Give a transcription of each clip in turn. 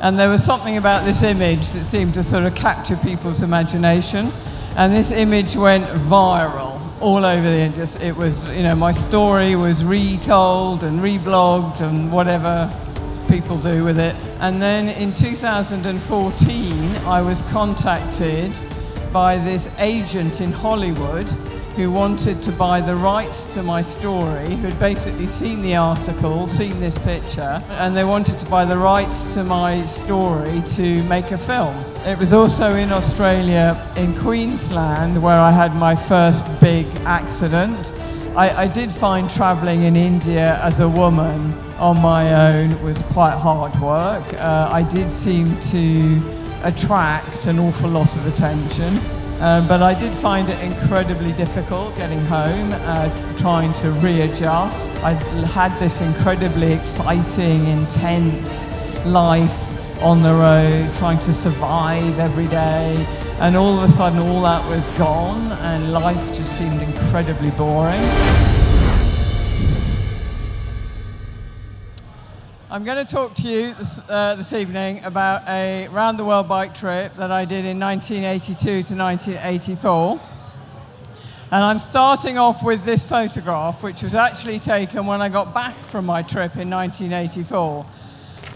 And there was something about this image that seemed to sort of capture people's imagination. And this image went viral all over the internet. It was, my story was retold and reblogged and whatever people do with it. And then in 2014, I was contacted by this agent in Hollywood who wanted to buy the rights to my story, who'd basically seen the article, seen this picture, and they wanted to buy the rights to my story to make a film. It was also in Australia, in Queensland, where I had my first big accident. I did find travelling in India as a woman on my own was quite hard work. I did seem to attract an awful lot of attention. But I did find it incredibly difficult getting home, trying to readjust. I had this incredibly exciting, intense life on the road, trying to survive every day. And all of a sudden, all that was gone, and life just seemed incredibly boring. I'm going to talk to you this evening about a round-the-world bike trip that I did in 1982 to 1984. And I'm starting off with this photograph, which was actually taken when I got back from my trip in 1984.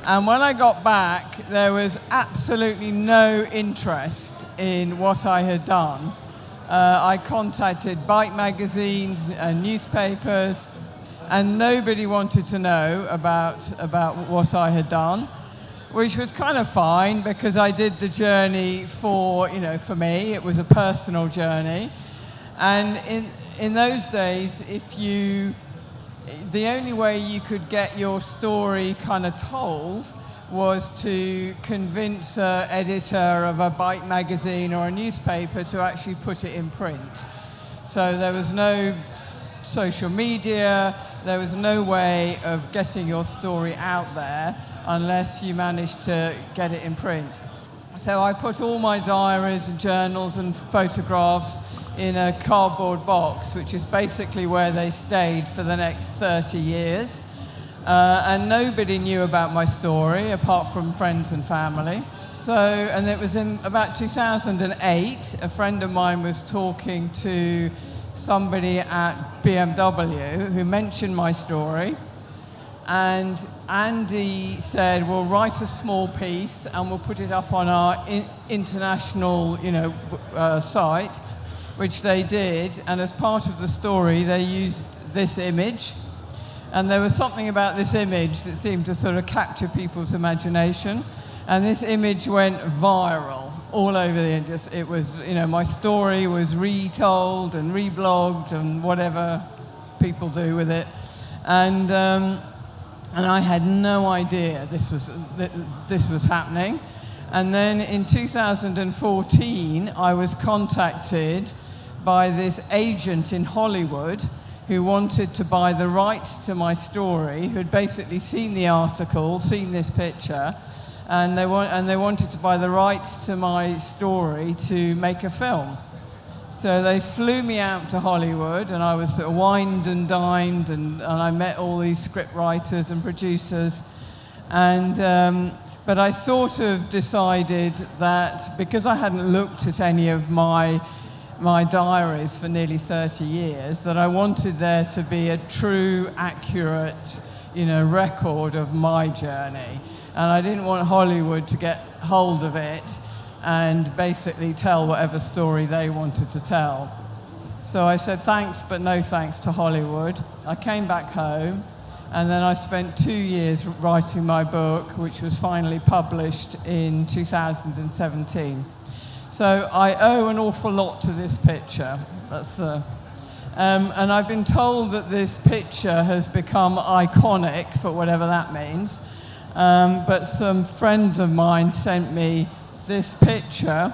And when I got back, there was absolutely no interest in what I had done. I contacted bike magazines and newspapers, and nobody wanted to know about what I had done, which was kind of fine because I did the journey for me. It was a personal journey. And in those days, the only way you could get your story kind of told was to convince an editor of a bike magazine or a newspaper to actually put it in print. So there was no social media. There was no way of getting your story out there unless you managed to get it in print. So I put all my diaries and journals and photographs in a cardboard box, which is basically where they stayed for the next 30 years. And nobody knew about my story apart from friends and family. And it was in about 2008, a friend of mine was talking to somebody at BMW who mentioned my story, and Andy said, "We'll write a small piece and we'll put it up on our international, site," which they did. And as part of the story, they used this image, and there was something about this image that seemed to sort of capture people's imagination, and this image went viral all over the internet. It was, my story was retold and reblogged and whatever people do with it. And I had no idea this was happening. And then in 2014, I was contacted by this agent in Hollywood who wanted to buy the rights to my story, who'd basically seen the article, seen this picture, and they wanted to buy the rights to my story to make a film. So they flew me out to Hollywood, and I was sort of wined and dined, and I met all these script writers and producers. But I sort of decided that because I hadn't looked at any of my diaries for nearly 30 years, that I wanted there to be a true, accurate, record of my journey. And I didn't want Hollywood to get hold of it and basically tell whatever story they wanted to tell. So I said thanks, but no thanks to Hollywood. I came back home, and then I spent 2 years writing my book, which was finally published in 2017. So I owe an awful lot to this picture. And I've been told that this picture has become iconic, for whatever that means. But some friends of mine sent me this picture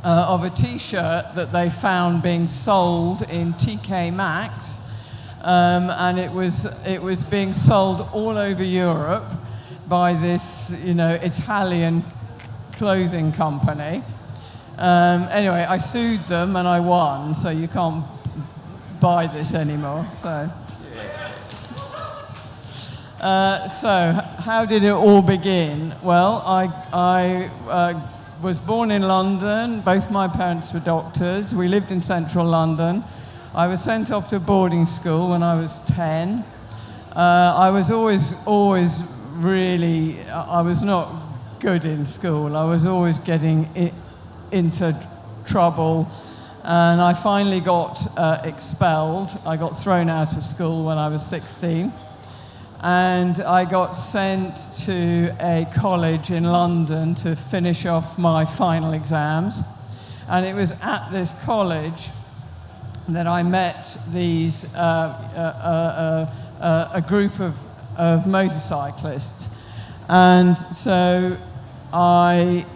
of a T-shirt that they found being sold in TK Maxx, and it was being sold all over Europe by this Italian clothing company. Anyway, I sued them and I won, so you can't buy this anymore. So. So, how did it all begin? Well, I was born in London. Both my parents were doctors. We lived in central London. I was sent off to boarding school when I was 10. I was always really, I was not good in school. I was always getting into trouble. And I finally got expelled. I got thrown out of school when I was 16. And I got sent to a college in London to finish off my final exams. And it was at this college that I met these a group of motorcyclists. And so I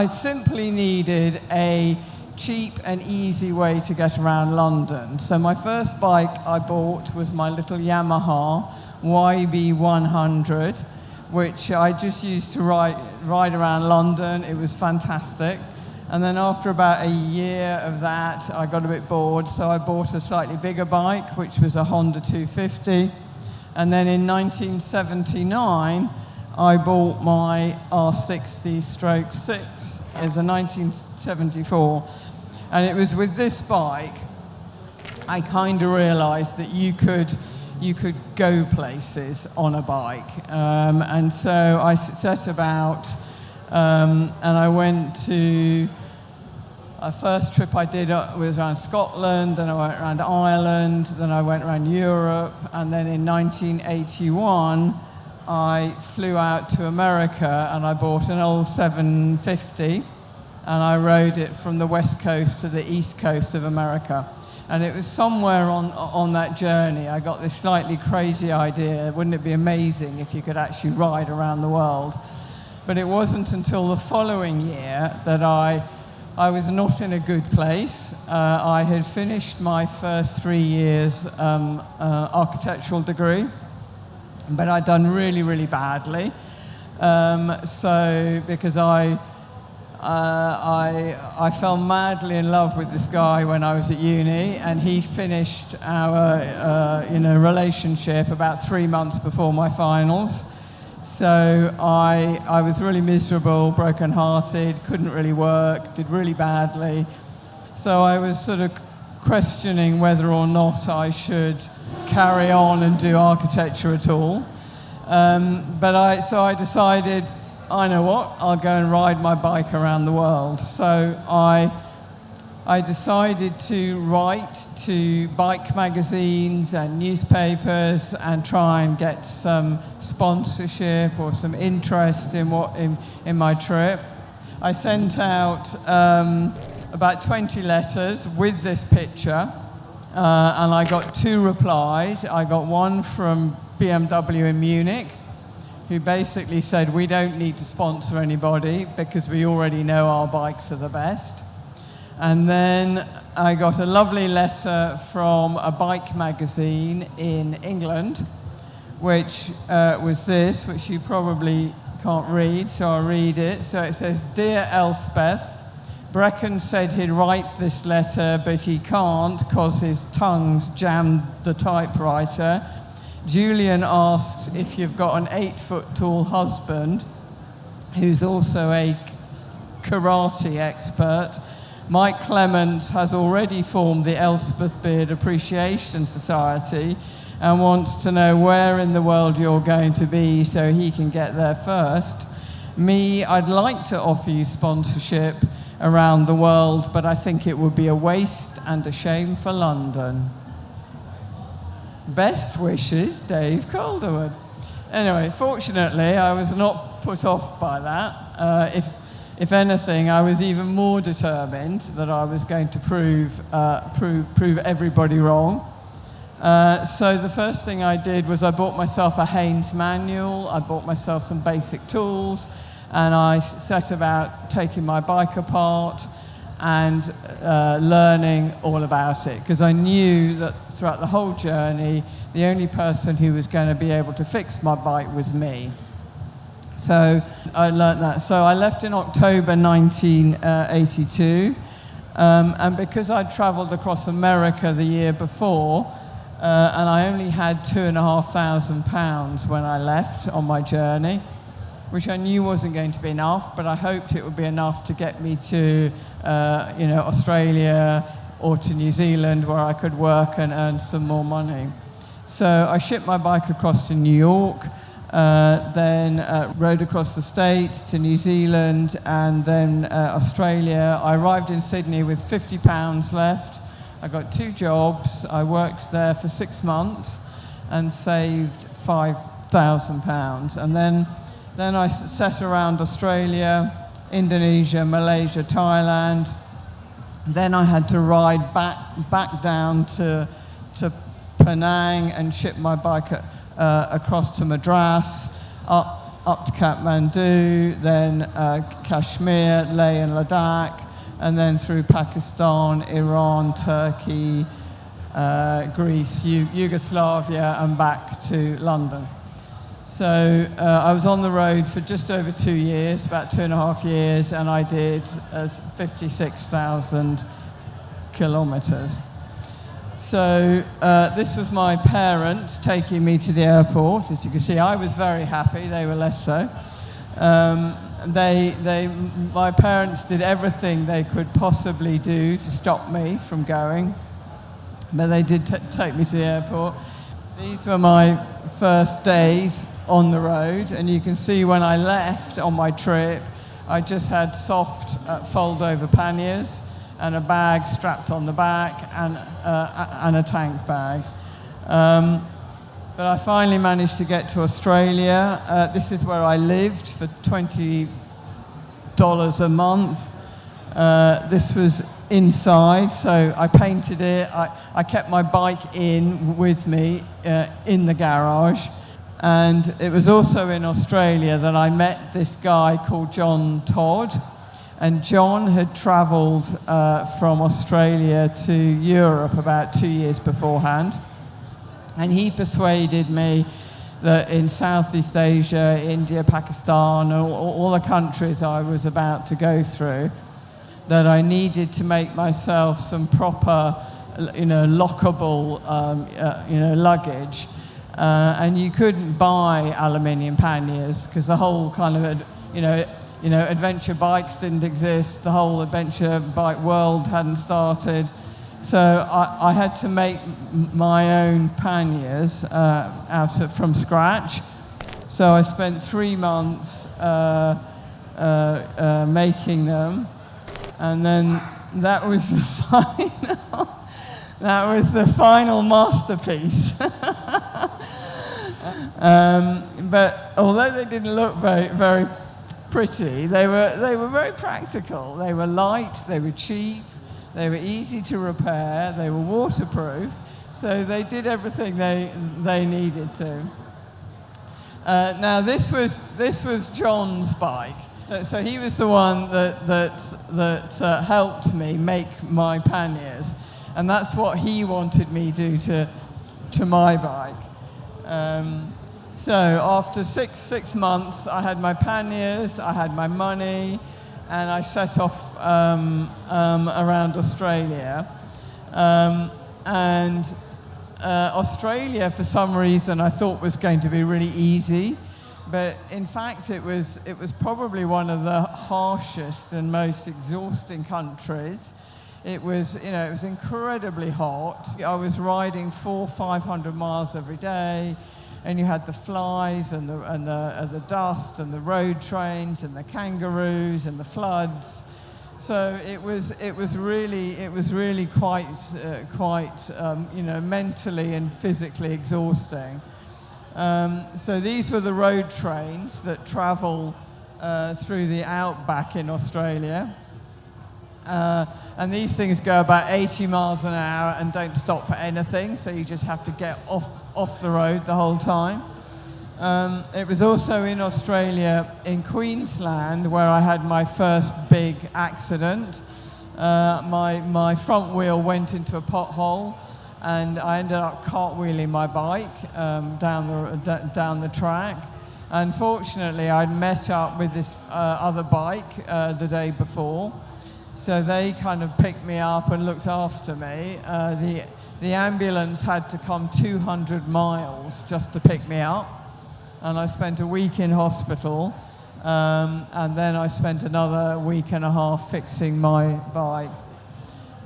simply needed a cheap and easy way to get around London. So my first bike I bought was my little Yamaha YB100, which I just used to ride around London. It was fantastic. And then after about a year of that, I got a bit bored, so I bought a slightly bigger bike, which was a Honda 250. And then in 1979, I bought my R60/6. It was a 1974. And it was with this bike, I kind of realized that you could go places on a bike. And so I set about, and I went to, a first trip I did was around Scotland, then I went around Ireland, then I went around Europe, and then in 1981, I flew out to America and I bought an old 750, and I rode it from the west coast to the east coast of America. And it was somewhere on that journey, I got this slightly crazy idea, wouldn't it be amazing if you could actually ride around the world? But it wasn't until the following year that I was not in a good place. I had finished my first 3 years architectural degree, but I'd done really, really badly. So because I fell madly in love with this guy when I was at uni, and he finished our relationship about 3 months before my finals. So I was really miserable, broken-hearted, couldn't really work, did really badly. So I was sort of questioning whether or not I should carry on and do architecture at all. So I decided, I know what, I'll go and ride my bike around the world. So I decided to write to bike magazines and newspapers and try and get some sponsorship or some interest in my trip. I sent out about 20 letters with this picture, and I got 2 replies. I got one from BMW in Munich, who basically said, we don't need to sponsor anybody because we already know our bikes are the best. And then I got a lovely letter from a bike magazine in England, which was this, which you probably can't read, so I'll read it. So it says, Dear Elspeth, Brecken said he'd write this letter, but he can't because his tongue's jammed the typewriter. Julian asks if you've got an 8-foot-tall husband who's also a karate expert. Mike Clements has already formed the Elspeth Beard Appreciation Society and wants to know where in the world you're going to be so he can get there first. Me, I'd like to offer you sponsorship around the world, but I think it would be a waste and a shame for London. Best wishes, Dave Calderwood. Anyway, fortunately, I was not put off by that. If anything, I was even more determined that I was going to prove everybody wrong. So the first thing I did was I bought myself a Haynes manual, I bought myself some basic tools, and I set about taking my bike apart and learning all about it, because I knew that throughout the whole journey, the only person who was going to be able to fix my bike was me. So I learned that. So I left in October 1982, and because I'd traveled across America the year before, and I only had £2,500 when I left on my journey, which I knew wasn't going to be enough, but I hoped it would be enough to get me to, Australia or to New Zealand, where I could work and earn some more money. So I shipped my bike across to New York, then rode across the States to New Zealand, and then Australia. I arrived in Sydney with £50 left. I got 2 jobs. I worked there for 6 months and saved £5,000. And then I set around Australia, Indonesia, Malaysia, Thailand. Then I had to ride back down to Penang and ship my bike across to Madras, up to Kathmandu, then Kashmir, Leh and Ladakh, and then through Pakistan, Iran, Turkey, Greece, Yugoslavia, and back to London. So I was on the road for just over 2 years, about 2.5 years, and I did 56,000 kilometers. So this was my parents taking me to the airport. As you can see, I was very happy. They were less so. My parents did everything they could possibly do to stop me from going, but they did take me to the airport. These were my first days on the road, and you can see when I left on my trip, I just had soft fold-over panniers and a bag strapped on the back and a tank bag. But I finally managed to get to Australia. This is where I lived for $20 a month. This was inside, so I painted it. I kept my bike with me in the garage. And it was also in Australia that I met this guy called John Todd. And John had travelled from Australia to Europe about 2 years beforehand. And he persuaded me that in Southeast Asia, India, Pakistan, all the countries I was about to go through, that I needed to make myself some proper, lockable, luggage. And you couldn't buy aluminium panniers because the whole kind of, adventure bikes didn't exist. The whole adventure bike world hadn't started. So I had to make my own panniers from scratch. So I spent 3 months making them, and then that was the final masterpiece. But although they didn't look very, very pretty, they were very practical. They were light, they were cheap, they were easy to repair, they were waterproof, so they did everything they needed to. Now this was John's bike, so he was the one that helped me make my panniers, and that's what he wanted me to do to my bike. So after six months, I had my panniers, I had my money, and I set off around Australia. Australia, for some reason, I thought was going to be really easy, but in fact, it was probably one of the harshest and most exhausting countries. It was incredibly hot. I was riding 400-500 miles every day, and you had the flies and the dust and the road trains and the kangaroos and the floods. So it was really quite mentally and physically exhausting. So these were the road trains that travel through the outback in Australia. And these things go about 80 miles an hour and don't stop for anything, so you just have to get off the road the whole time. It was also in Australia, in Queensland, where I had my first big accident. My front wheel went into a pothole, and I ended up cartwheeling my bike down the track. Unfortunately, I'd met up with this other bike the day before, so they kind of picked me up and looked after me. the ambulance had to come 200 miles just to pick me up. And I spent a week in hospital. And then I spent another week and a half fixing my bike.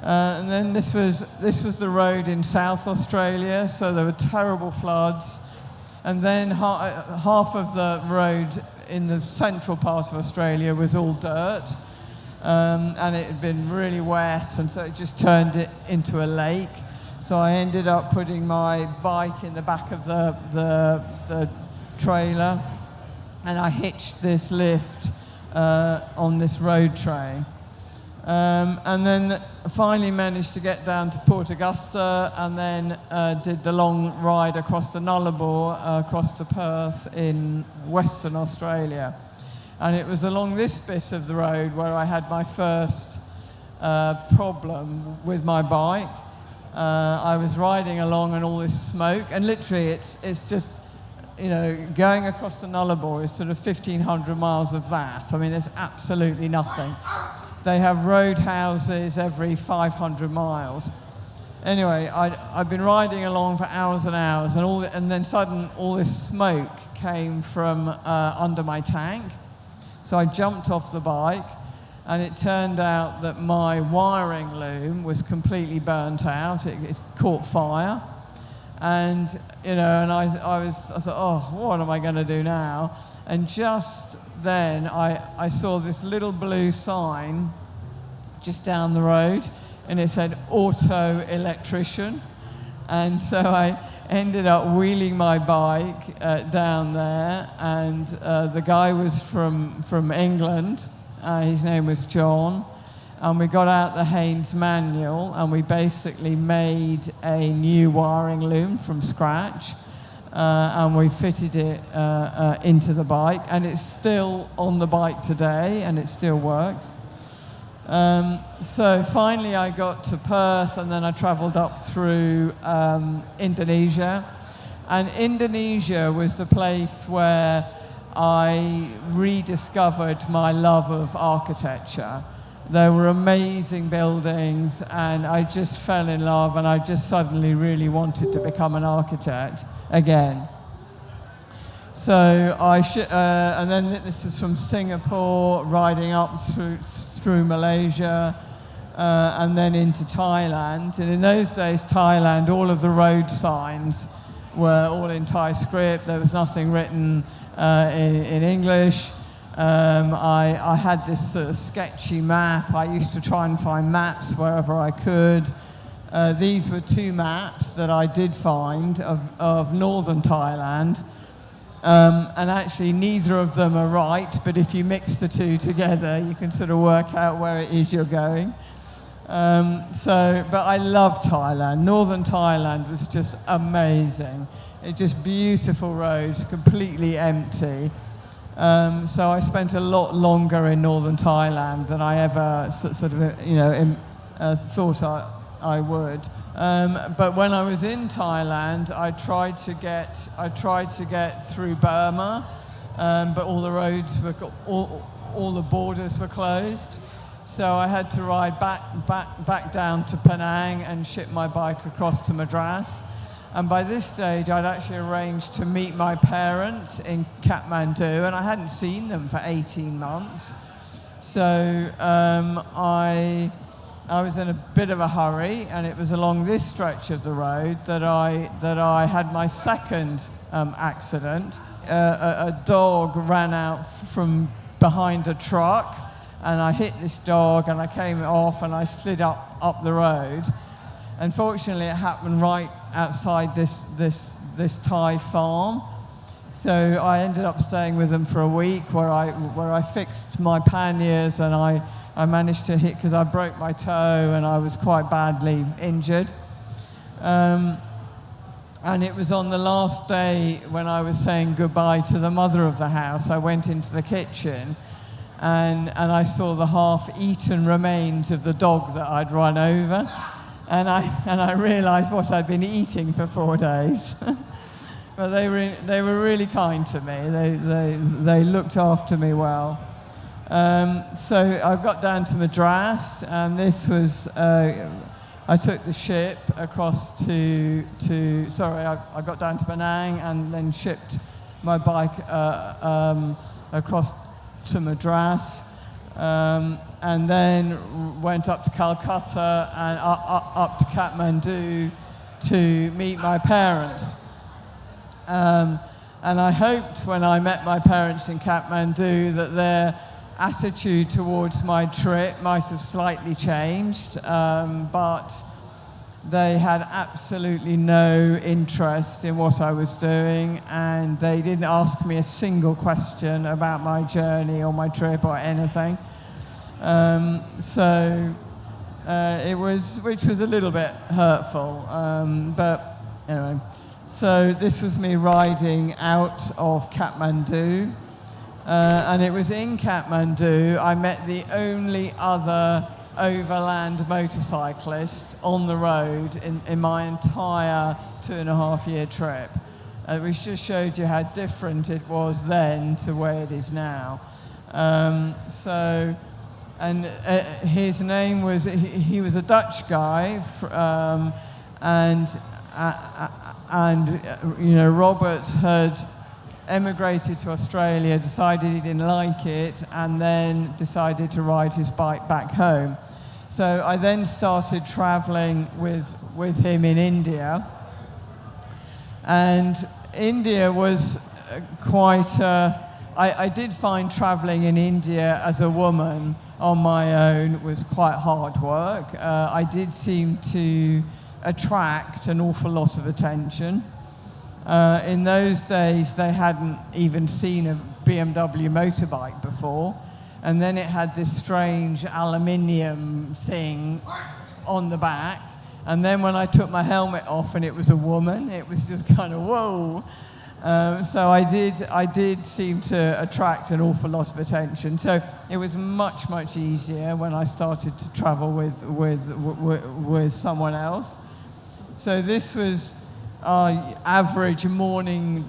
And then this was the road in South Australia, so there were terrible floods. And then half of the road in the central part of Australia was all dirt, and it had been really wet, and so it just turned it into a lake. So I ended up putting my bike in the back of the trailer, and I hitched this lift on this road train. And then finally managed to get down to Port Augusta, and then did the long ride across the Nullarbor, across to Perth in Western Australia. And it was along this bit of the road where I had my first problem with my bike. I was riding along and all this smoke, and literally it's just, you know, going across the Nullarbor is sort of 1,500 miles of that. I mean, there's absolutely nothing. They have roadhouses every 500 miles. Anyway, I'd been riding along for hours and hours, and then suddenly all this smoke came from under my tank. So I jumped off the bike, and it turned out that my wiring loom was completely burnt out. It caught fire. And, you know, and I thought, oh, what am I going to do now? And just then I saw this little blue sign just down the road, and it said auto electrician. And so I ended up wheeling my bike down there, and the guy was from England. His name was John. And we got out the Haynes manual, and we basically made a new wiring loom from scratch, and we fitted it into the bike, and it's still on the bike today, and it still works. So finally I got to Perth, and then I travelled up through Indonesia. And Indonesia was the place where I rediscovered my love of architecture. There were amazing buildings, and I just fell in love, and I just suddenly really wanted to become an architect again. So and then this was from Singapore, riding up through Malaysia, and then into Thailand. And in those days, Thailand, all of the road signs were all in Thai script. There was nothing written in English. I had this sort of sketchy map. I used to try and find maps wherever I could. These were two maps that I did find of northern Thailand. And actually, neither of them are right, but if you mix the two together, you can sort of work out where it is you're going. But I love Thailand. Northern Thailand was just amazing. It just beautiful roads, completely empty. So I spent a lot longer in northern Thailand than I ever sort of, thought I would. But when I was in Thailand, I tried to get through Burma, but all the roads were all the borders were closed. So I had to ride back down to Penang and ship my bike across to Madras. And by this stage, I'd actually arranged to meet my parents in Kathmandu, and I hadn't seen them for 18 months. So I was in a bit of a hurry, and it was along this stretch of the road that I had my second accident. A dog ran out from behind a truck, and I hit this dog, and I came off, and I slid up the road. Unfortunately, it happened right outside this Thai farm. So I ended up staying with them for a week, where I fixed my panniers, and I managed to hit, because I broke my toe and I was quite badly injured. And it was on the last day when I was saying goodbye to the mother of the house, I went into the kitchen, and I saw the half-eaten remains of the dog that I'd run over. And I realised what I'd been eating for 4 days. But they were really kind to me. They looked after me well. So I got down to Madras, and this was I took the ship across I got down to Penang and then shipped my bike across to Madras, and then went up to Calcutta and up to Kathmandu to meet my parents. And I hoped when I met my parents in Kathmandu that their attitude towards my trip might have slightly changed, but they had absolutely no interest in what I was doing, and they didn't ask me a single question about my journey or my trip or anything. Which was a little bit hurtful, but anyway. So this was me riding out of Kathmandu, and it was in Kathmandu I met the only other overland motorcyclist on the road in my entire 2.5-year trip, which just showed you how different it was then to where it is now. His name was, he was a Dutch guy, Robert had emigrated to Australia, decided he didn't like it, and then decided to ride his bike back home. So I then started traveling with him in India, and India was I did find traveling in India as a woman on my own was quite hard work. I did seem to attract an awful lot of attention. In those days, they hadn't even seen a BMW motorbike before, and then it had this strange aluminium thing on the back, and then when I took my helmet off and it was a woman, it was just kind of, whoa. So I did seem to attract an awful lot of attention. So it was much, much easier when I started to travel with someone else. So this was our average morning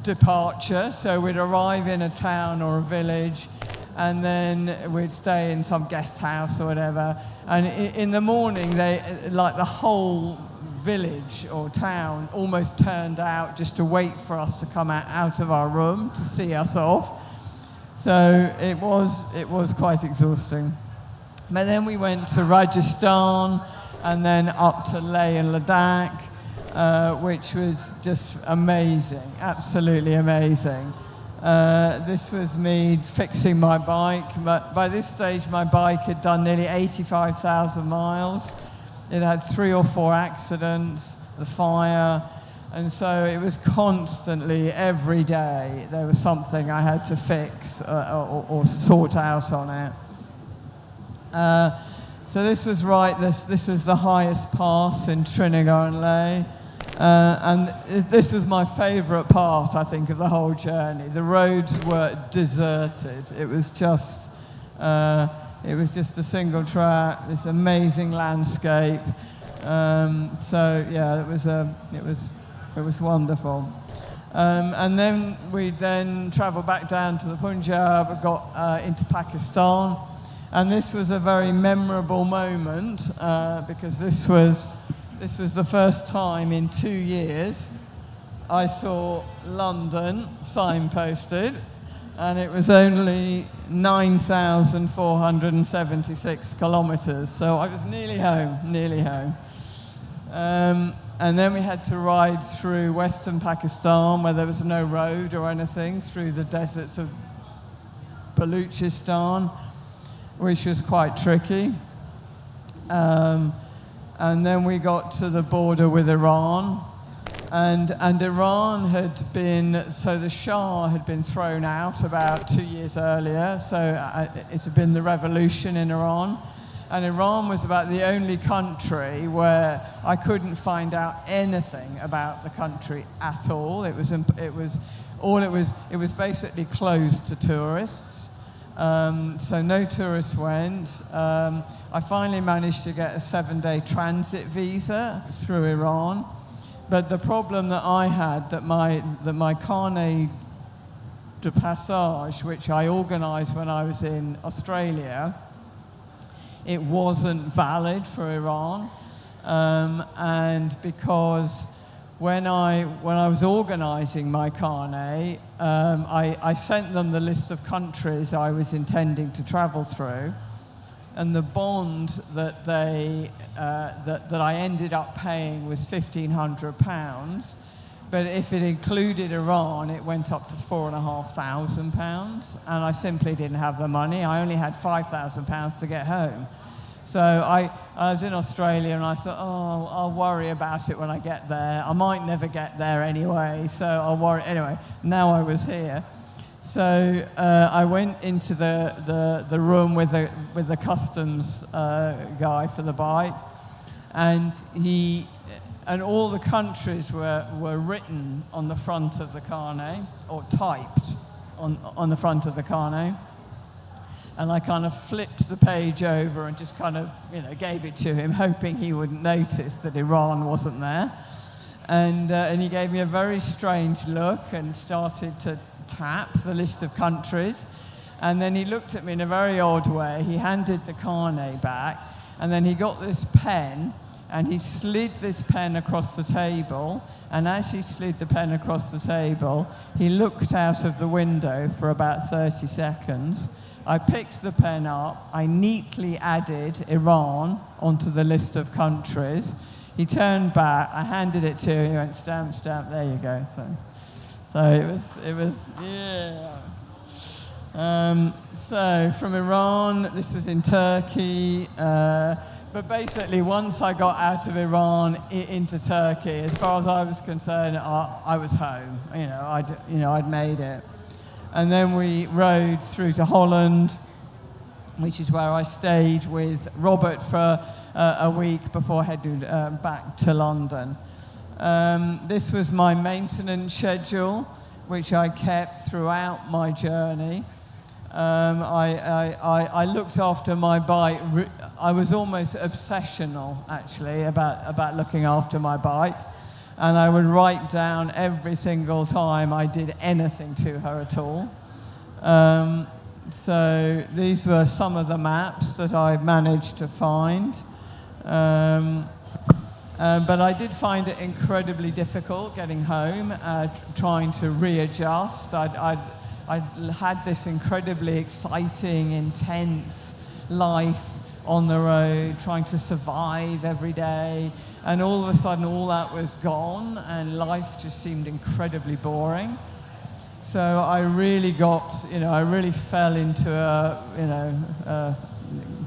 departure. So we'd arrive in a town or a village, and then we'd stay in some guest house or whatever. And in the morning, the whole village or town almost turned out just to wait for us to come out of our room to see us off. So it was quite exhausting. But then we went to Rajasthan and then up to Leh and Ladakh, which was just amazing, absolutely amazing. This was me fixing my bike. But by this stage, my bike had done nearly 85,000 miles. It had 3 or 4 accidents, the fire, and so it was constantly, every day, there was something I had to fix or sort out on it. So this was this was the highest pass in Srinagar and Leh, and this was my favourite part, I think, of the whole journey. The roads were deserted. It was just a single track, this amazing landscape. So yeah, it was wonderful. And then we travelled back down to the Punjab, got into Pakistan, and this was a very memorable moment because this was the first time in 2 years I saw London signposted, and it was only 9,476 kilometres, so I was nearly home. And then we had to ride through western Pakistan, where there was no road or anything, through the deserts of Baluchistan, which was quite tricky. And then we got to the border with Iran. And Iran the Shah had been thrown out about 2 years earlier, so it had been the revolution in Iran. And Iran was about the only country where I couldn't find out anything about the country at all. It was basically closed to tourists. So no tourists went. I finally managed to get a 7-day transit visa through Iran. But the problem that I had, that my carnet de passage, which I organised when I was in Australia, it wasn't valid for Iran. And because when I was organising my carnet, I sent them the list of countries I was intending to travel through, and the bond that that I ended up paying was £1,500. But if it included Iran, it went up to £4,500, and I simply didn't have the money. I only had £5,000 to get home. So I was in Australia, and I thought, oh, I'll worry about it when I get there. I might never get there anyway, so I'll worry. Anyway, now I was here. So I went into the room with the customs guy for the bike, and all the countries were written on the front of the carnet, or typed on the front of the carnet. And I kind of flipped the page over and just kind of, gave it to him, hoping he wouldn't notice that Iran wasn't there. And he gave me a very strange look and started to tap the list of countries. And then he looked at me in a very odd way. He handed the carnet back, and then he got this pen, and he slid this pen across the table. And as he slid the pen across the table, he looked out of the window for about 30 seconds. I picked the pen up, I neatly added Iran onto the list of countries. He turned back, I handed it to him, he went, stamp, stamp, there you go. So it was, yeah. So from Iran, this was in Turkey, but basically once I got out of Iran into Turkey, as far as I was concerned, I was home. I'd made it. And then we rode through to Holland, which is where I stayed with Robert for a week before heading back to London. This was my maintenance schedule, which I kept throughout my journey. I looked after my bike. I was almost obsessional, actually, about looking after my bike. And I would write down every single time I did anything to her at all. So these were some of the maps that I managed to find. But I did find it incredibly difficult getting home, trying to readjust. I'd had this incredibly exciting, intense life on the road, trying to survive every day. And all of a sudden, all that was gone, and life just seemed incredibly boring. So I really I really fell into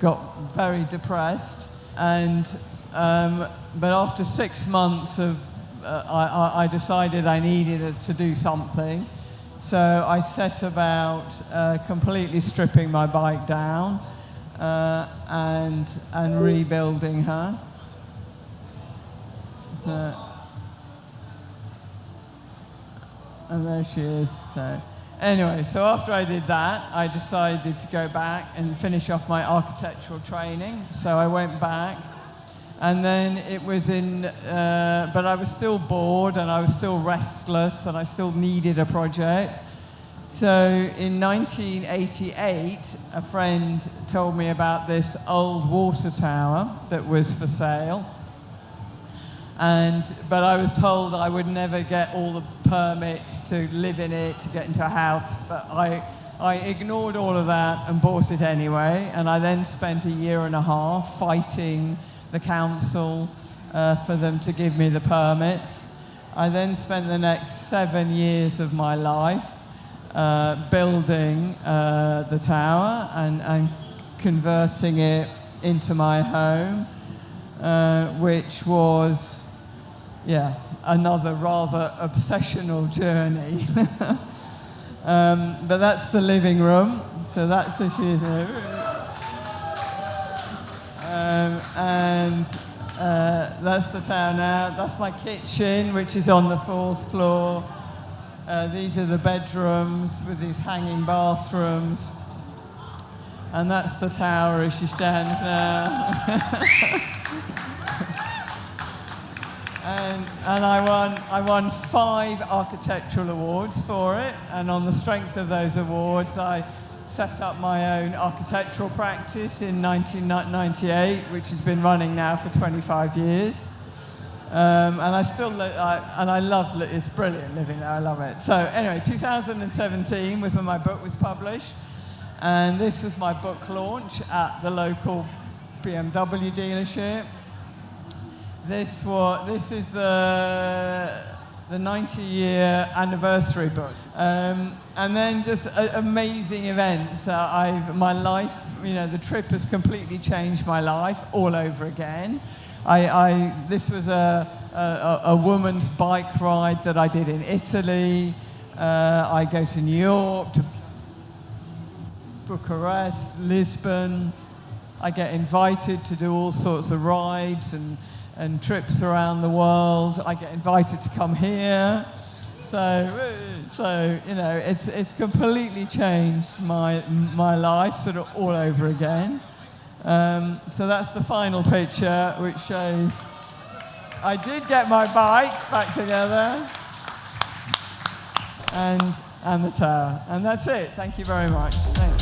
got very depressed. And but after 6 months I decided I needed to do something. So I set about completely stripping my bike down and rebuilding her. And there she is. So anyway, so after I did that, I decided to go back and finish off my architectural training. So I went back, and then it was but I was still bored, and I was still restless, and I still needed a project. So in 1988, a friend told me about this old water tower that was for sale. But I was told I would never get all the permits to live in it, to get into a house. But I ignored all of that and bought it anyway. And I then spent a year and a half fighting the council for them to give me the permits. I then spent the next 7 years of my life building the tower and converting it into my home, which was, another rather obsessional journey. But that's the living room. So that's the that's the tower now. That's my kitchen, which is on the 4th floor. These are the bedrooms with these hanging bathrooms. And that's the tower as she stands now. And I won 5 architectural awards for it, and on the strength of those awards, I set up my own architectural practice in 1998, which has been running now for 25 years. And I still, and I love, it's brilliant living there, I love it. So anyway, 2017 was when my book was published, and this was my book launch at the local BMW dealership. This is the 90-year anniversary book. And then just amazing events. My life, the trip has completely changed my life all over again. This was a woman's bike ride that I did in Italy. I go to New York, to Bucharest, Lisbon. I get invited to do all sorts of rides and trips around the world. I get invited to come here. So it's completely changed my life, sort of all over again. So that's the final picture, which shows I did get my bike back together, and the tower. And that's it. Thank you very much. Thanks.